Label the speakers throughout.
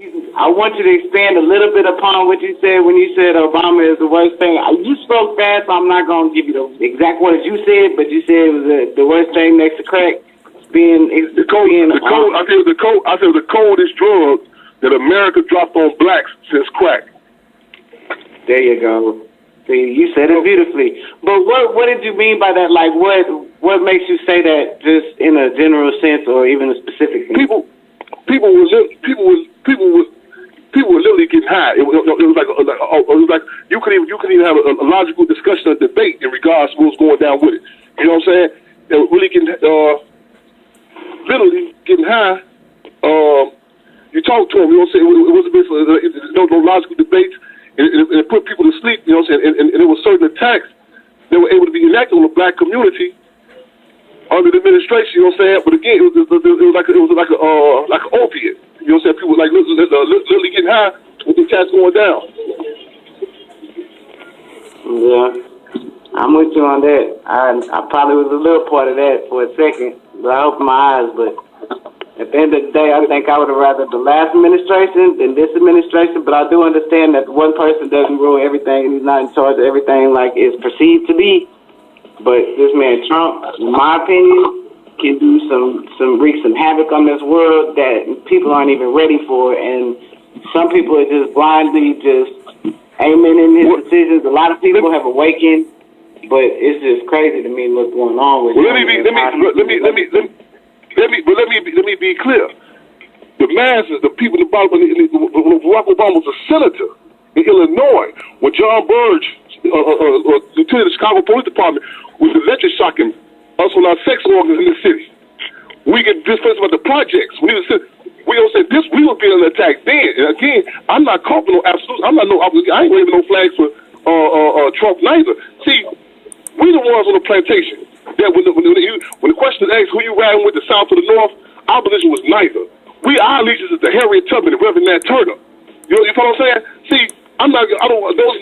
Speaker 1: I want you to expand a little bit upon what you said when you said Obama is the worst thing. You spoke fast, so I'm not going to give you the exact words you said, but you said it was the worst thing next to crack. The coldest drug that America dropped on blacks since crack.
Speaker 2: There you go. See, you said it beautifully. But what did you mean by that? Like, what makes you say that, just in a general sense or even a specific sense?
Speaker 3: People were literally getting high. It was like you could even have a logical discussion, a debate in regards to what was going down with it. You know what I'm saying? They were really getting literally getting high. You talk to them. You know what I'm saying? It wasn't basically no logical debates. It put people to sleep. You know what I'm saying? And there were certain attacks that were able to be enacted on the black community under the administration. You know what I'm saying? But again, it was like an opiate. You know what I'm saying? People like literally getting high with the attacks going down.
Speaker 2: Yeah, I'm with you on that. I probably was a little part of that for a second, but I opened my eyes. But at the end of the day, I think I would have rather the last administration than this administration. But I do understand that one person doesn't rule everything, and he's not in charge of everything like it's perceived to be. But this man Trump, in my opinion, can do wreak some havoc on this world that people aren't even ready for, and some people are just blindly just aiming in his decisions. A lot of people have awakened, but it's just crazy to me what's going on with.
Speaker 3: Well, let me be clear. The masses, the people in the bottom, when Barack Obama was a senator in Illinois, when John Burge, lieutenant of the Chicago Police Department, was electroshocking us on our sex organs in the city. We get discussed about the projects. We don't say this. We were being attacked then. And again, I'm not calling no absolute. I ain't waving no flags for Trump neither. See, we the ones on the plantation. That when the question is asked who you riding with, the South or the North, our position was neither. Our allegiance is to Harriet Tubman and Reverend Nat Turner. You know what I'm saying? See, I don't those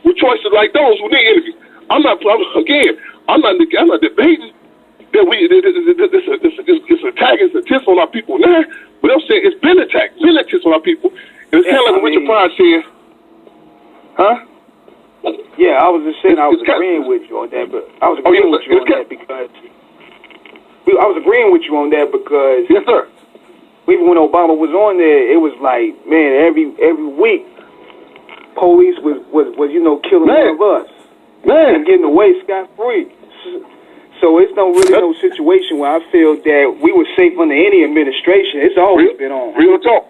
Speaker 3: with choices like those who need interviews. I'm not debating that this attack is attacks on our people now, but I'm saying it's been attacks on our people. And it's kind of like what Richard Pryor said, huh?
Speaker 4: Yeah, I was just saying I was agreeing with you on that, but I was agreeing with you on that because
Speaker 3: yes, sir.
Speaker 4: Even when Obama was on there, it was like, man, every week, police was killing one of us, and getting away scot-free. So it's no situation where I feel that we were safe under any administration. It's always been on.
Speaker 3: Real talk.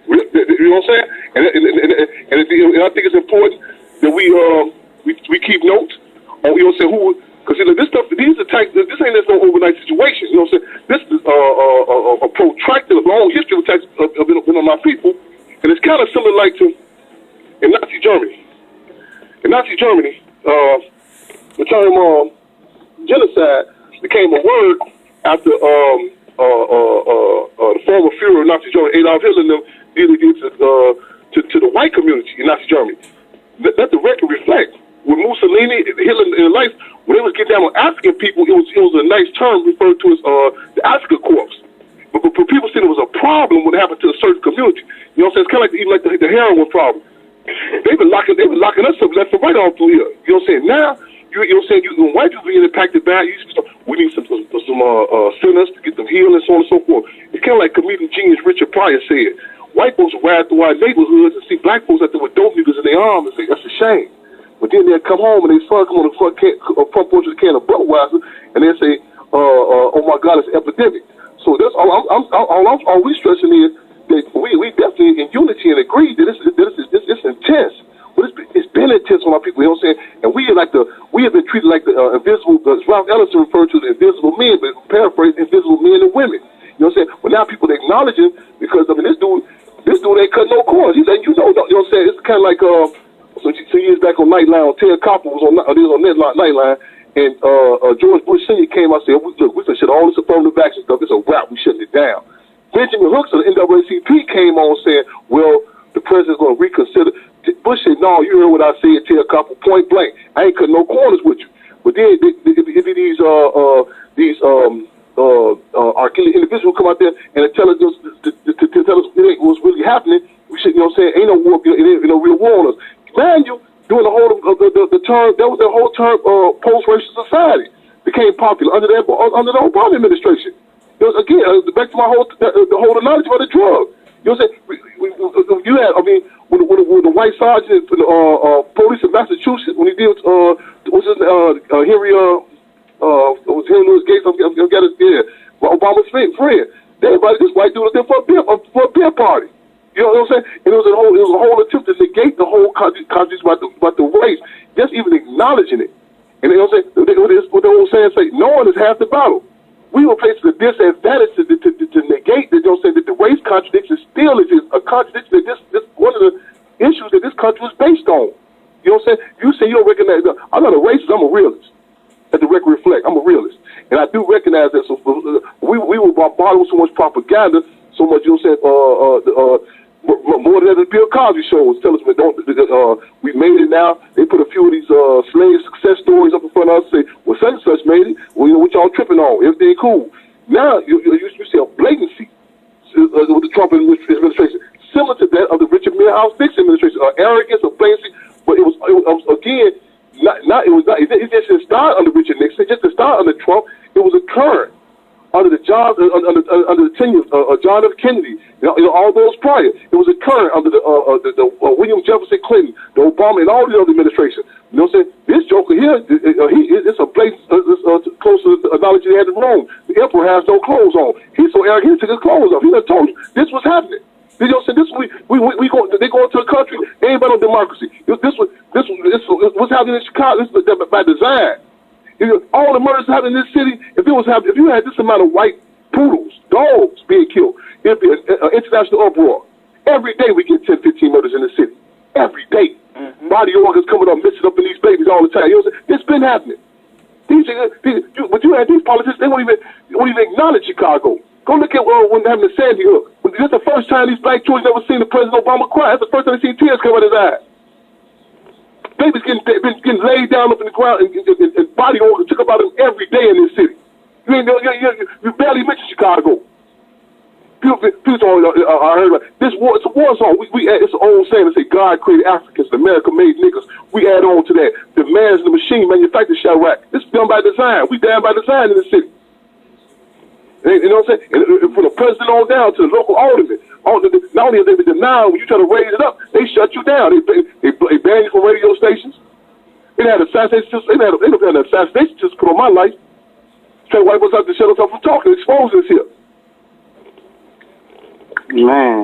Speaker 3: You know what I'm saying? And I think it's important that we keep notes on, you know what I'm saying, who, because this stuff, these attacks, this ain't just no overnight situation. You know what I'm saying? This is a protracted, long history of attacks have been on our people, and it's kind of similar like to in Nazi Germany. In Nazi Germany, the term genocide became a word after the former Führer of Nazi Germany, Adolf Hitler, and them did against to the white community in Nazi Germany. Let the record reflect. With Mussolini, Hitler in life, when they was getting down on African people, it was a nice term referred to as the Africa Corps. But people said it was a problem when it happened to a certain community. You know what I'm saying? It's kind of like the heroin problem. They've been locking us up left and right all through here. You know what I'm saying? Now, you know what I'm saying? When white people get impacted bad, we need some sinners to get them healed and so on and so forth. It's kind of like comedian genius Richard Pryor said. White folks will ride through our neighborhoods and see black folks out there with dope niggas in their arms and say, that's a shame. But then they'll come home and they come on the front porch with a can of Budweiser and they'll say, oh my God, it's an epidemic. So that's all we stressing is that we definitely in unity and agree that it's intense. But it's been intense on our people, you know what I'm saying? And we have been treated like the invisible, as Ralph Ellison referred to the invisible men, but paraphrase, invisible men and women. You know what I'm saying? But now people acknowledge him because, I mean, this dude ain't cut no corners. He's like, you know what I'm saying? It's kind of like, some years back on Nightline, Ted Koppel was on Nightline, and George Bush Sr. came out and said, look, we can shut all this affirmative action stuff. It's a wrap. We shutting it down. Benjamin Hooks of the NAACP came on saying, well, the president's going to reconsider. Bush said, no, you heard what I said, Ted Koppel, point blank. I ain't cutting no corners with you. But then these archaic individuals come out there and tell us what's really happening. happening. We should, you know what I'm saying, ain't no war, ain't no real war on us. Man, you, during the whole of the term, that was the whole term post-racial society became popular under the Obama administration. You know, again, back to my the whole knowledge about the drug. You know what I'm saying? You had, I mean, when the white sergeant, police in Massachusetts, when he did, Henry Louis Gates, I've got it there, Obama's friend. Everybody, this white dude was there for a beer party. You know what I'm saying? And it was a whole attempt to negate the whole conscience about the race, just even acknowledging it. And you know what I'm saying? What the old saying say, knowing is half the battle. We were placed at a disadvantage to negate that, you know what I'm saying, that the race contradiction still is a contradiction that this one of the issues that this country was based on. You know what I'm saying? You say you don't recognize, I'm not a racist, I'm a realist. At the record reflect, I'm a realist. And I do recognize that we were bombarded with so much propaganda, so much, you know what I'm saying, more than the Bill Cosby shows tell us, we made it now. They put a few of these slave success stories up in front of us and say, well, such and such made it. Well, you know what y'all tripping on? Everything cool. Now, you see a blatancy with the Trump administration, similar to that of the Richard Milhouse Nixon administration, arrogance, or blatancy. But it was again, it just didn't start under Richard Nixon. It just didn't start under Trump. It was a current under the tenure of John F. Kennedy, you know, all those prior. It was a current under the William Jefferson Clinton, the Obama, and all the other administrations. You know what I'm saying? This joker here, it's a place close to the analogy they had in Rome. The emperor has no clothes on. He's so arrogant, he took his clothes off. He done told you this was happening. You know what I'm saying? They go into a country, ain't about no democracy. This what's happening in Chicago. This is by design. All the murders happening in this city, if you had this amount of white poodles, dogs being killed, it'd be an international uproar. Every day we get 10, 15 murders in the city. Every day. Mm-hmm. Body organs coming up, missing up in these babies all the time. You know what I'm saying? It's been happening. But you had these politicians, they won't even acknowledge Chicago. Go look at when having the Sandy Hook. That's the first time these black children ever seen the President Obama cry. That's the first time they seen tears come out of his eyes. Babies getting laid down up in the ground and body organs took about them every day in this city. You barely mention Chicago. People I heard about this war. It's a war zone. It's an old saying that say God created Africans, and America made niggas. We add on to that. The man's the machine manufactured Chirac. This is done by design. We down by design in the city. You know what I'm saying? And from the president on down to the local alderman. Not only have they been denied, when you try to raise it up, they shut you down. They ban you from radio stations. They had assassinations. They had an assassination just put on my life. Trying to wipe us out to shut us up from talking, expose us here.
Speaker 2: Man.